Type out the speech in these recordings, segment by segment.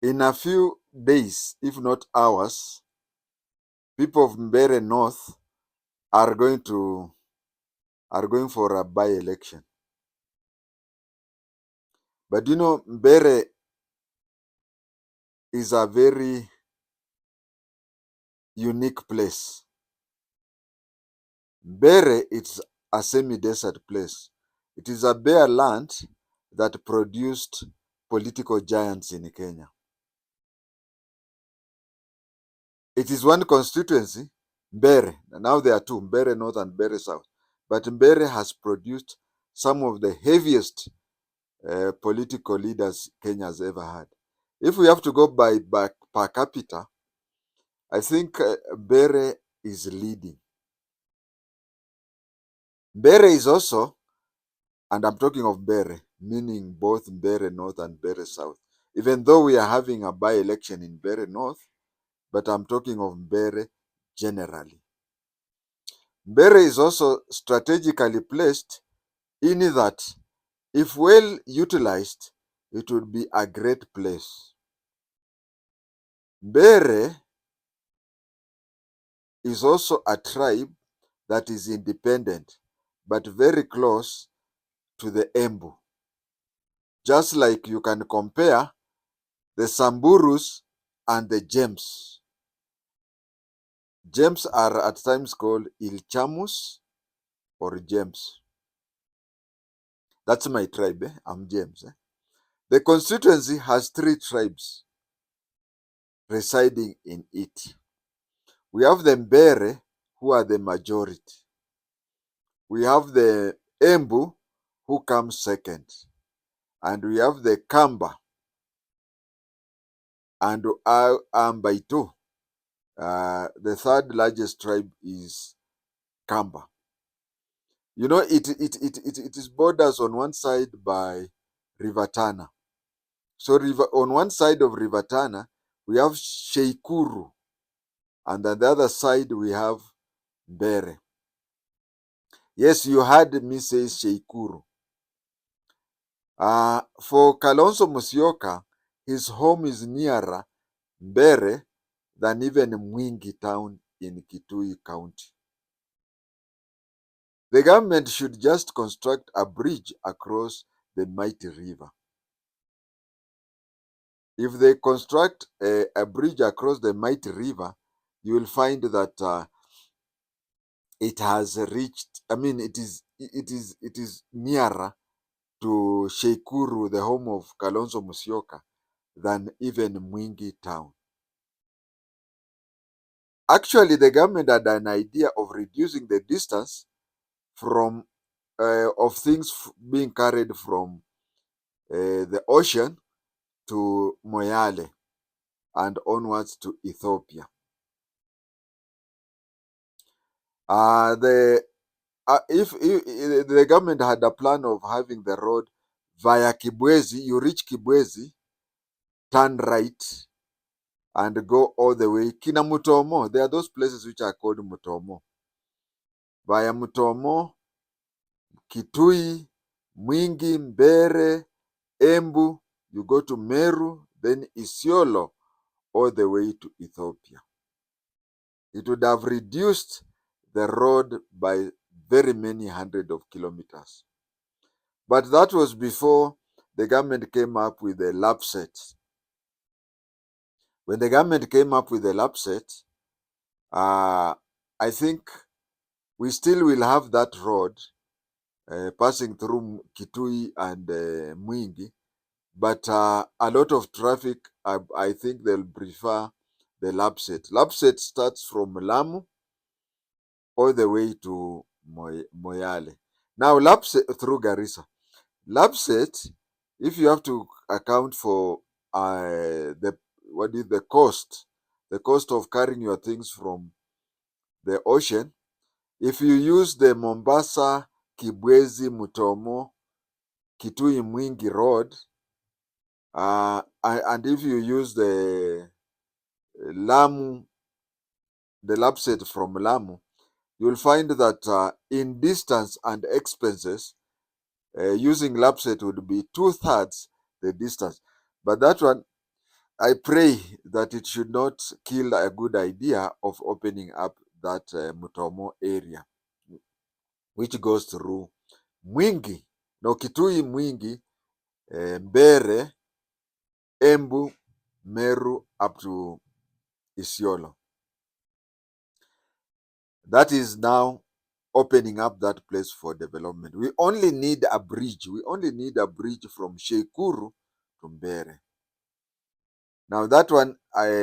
In a few days, if not hours, people of MBERE North are going for a by-election. But you know, MBERE is a very unique place. MBERE is a semi-desert place. It is a bare land that produced political giants in Kenya. It is one constituency, MBERE. Now there are two, MBERE North and MBERE South. But MBERE has produced some of the heaviest political leaders Kenya has ever had. If we have to go by per capita, I think MBERE is leading. MBERE is also, and I'm talking of MBERE, meaning both MBERE North and MBERE South. Even though we are having a by-election in MBERE North, but I'm talking of MBERE generally. MBERE is also strategically placed in that, if well utilized, it would be a great place. MBERE is also a tribe that is independent, but very close to the Embu. Just like you can compare the Samburus and the James. James are at times called Ilchamus or James. That's my tribe, I'm James. The constituency has 3 tribes residing in it. We have the MBERE, who are the majority. We have the Embu, who comes second. And we have the Kamba and Ambaitu. The third largest tribe is Kamba. You know, it is borders on one side by River Tana. So on one side of River Tana, we have Sheikuru, and on the other side we have MBERE. Yes, you heard me say Sheikuru. For Kalonzo Musyoka, his home is nearer MBERE than even Mwingi town in Kitui County. The government should just construct a bridge across the mighty river. If they construct a bridge across the mighty river, you will find that it has reached, it is nearer to Sheikuru, the home of Kalonzo Musyoka, than even Mwingi town. Actually, the government had an idea of reducing the distance from of things being carried from the ocean to Moyale and onwards to Ethiopia. If the government had a plan of having the road via Kibwezi, you reach Kibwezi, turn right, and go all the way. Kina Mutomo, there are those places which are called Mutomo. Via Mutomo, Kitui, Mwingi, MBERE, Embu, you go to Meru, then Isiolo, all the way to Ethiopia. It would have reduced the road by very many hundred of kilometers. But that was before the government came up with the LAPSET. When the government came up with the LAPSET, I think we still will have that road passing through Kitui and Mwingi, but a lot of traffic, I think they'll prefer the LAPSET. LAPSET starts from Lamu all the way to Moyale. Now, LAPSET through Garissa. LAPSET, if you have to account for the cost of carrying your things from the ocean, if you use the Mombasa, Kibwezi, Mutomo, Kitui, Mwingi road, and if you use the Lamu, the LAPSET from Lamu, you'll find that in distance and expenses, using LAPSET would be 2/3 the distance. But that one, I pray that it should not kill a good idea of opening up that Mutomo area, which goes through Mwingi, no Kitui, Mwingi, MBERE, Embu, Meru, up to Isiolo. That is now opening up that place for development. We only need a bridge. We only need a bridge from Sheikuru to MBERE. Now that one,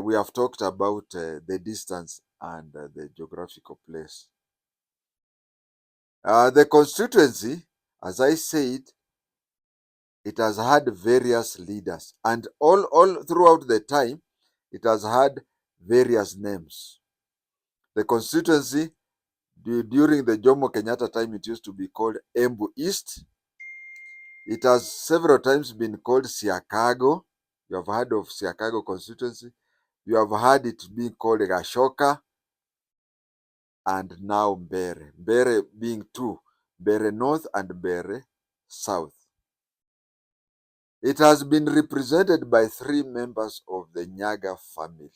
we have talked about the distance and the geographical place. The constituency, as I said, it has had various leaders, and all throughout the time, it has had various names. The constituency, during the Jomo Kenyatta time, it used to be called Embu East. It has several times been called Siakago. You have heard of Siakago constituency. You have heard it being called Gashoka, and now MBERE. MBERE being two, MBERE North and MBERE South. It has been represented by 3 members of the Nyaga family.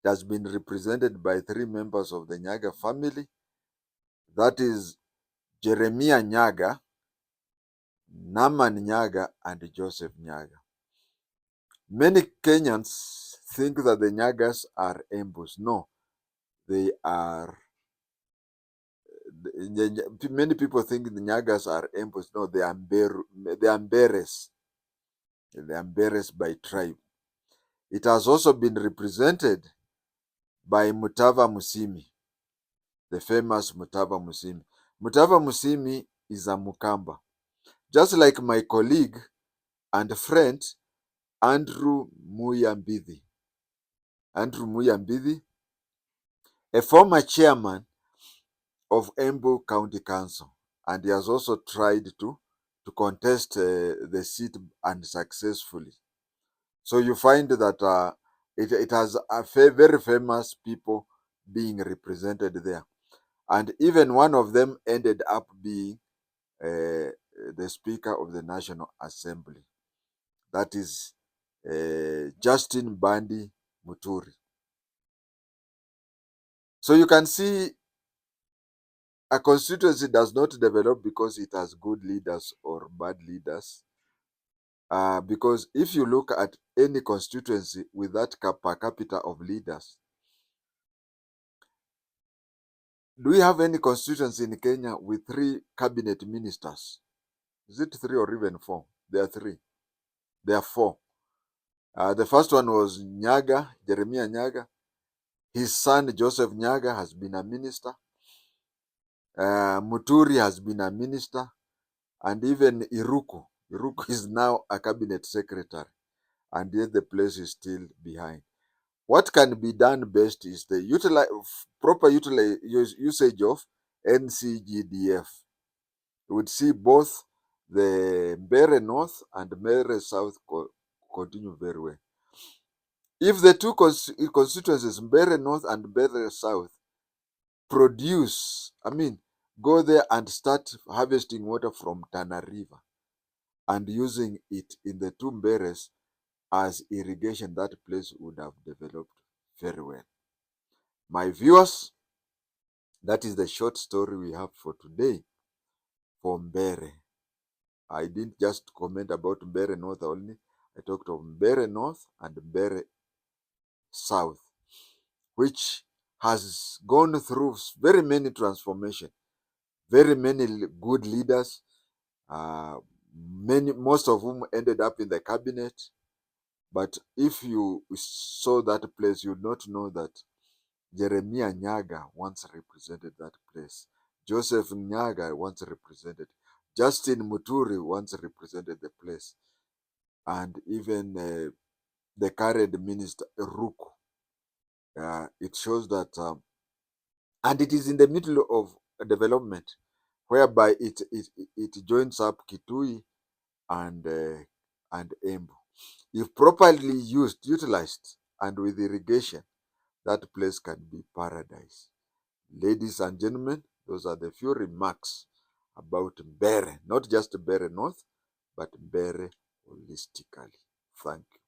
It has been represented by 3 members of the Nyaga family. That is Jeremiah Nyaga, Naman Nyaga, and Joseph Nyaga. Many Kenyans think that the Nyagas are Embus. No, they are. Many people think the Nyagas are Embus. No, they are MBEREs. They are MBEREs by tribe. It has also been represented by Mutava Musimi, the famous Mutava Musimi. Mutava Musimi is a Mukamba. Just like my colleague and friend, Andrew Muyambidi. Andrew Muyambidi, a former chairman of Embu County Council, and he has also tried to contest the seat unsuccessfully. So you find that it has very famous people being represented there. And even one of them ended up being the Speaker of the National Assembly. That is Justin Bandi Muturi. So you can see a constituency does not develop because it has good leaders or bad leaders. Because if you look at any constituency with that per capita of leaders, do we have any constituency in Kenya with 3 cabinet ministers? Is it 3 or even 4? There are 3. There are 4. The first one was Nyaga, Jeremiah Nyaga. His son Joseph Nyaga has been a minister. Muturi has been a minister. And even Iruku. Iruku is now a cabinet secretary. And yet the place is still behind. What can be done best is the proper usage of NCGDF. You would see both the MBERE North and MBERE South continue very well. If the 2 constituencies, MBERE North and MBERE South, go there and start harvesting water from Tana River and using it in the 2 MBEREs as irrigation, that place would have developed very well. My viewers, that is the short story we have for today for MBERE. I didn't just comment about MBERE North only. I talked of MBERE North and MBERE South, which has gone through very many transformations, very many good leaders, most of whom ended up in the cabinet. But if you saw that place, you would not know that Jeremiah Nyaga once represented that place. Joseph Nyaga once represented. Justin Muturi once represented the place. And even the current minister, Ruku. It shows that, and it is in the middle of development, whereby it joins up Kitui and Embu. If properly utilized, and with irrigation, that place can be paradise. Ladies and gentlemen, those are the few remarks about MBERE, not just MBERE North, but MBERE holistically. Thank you.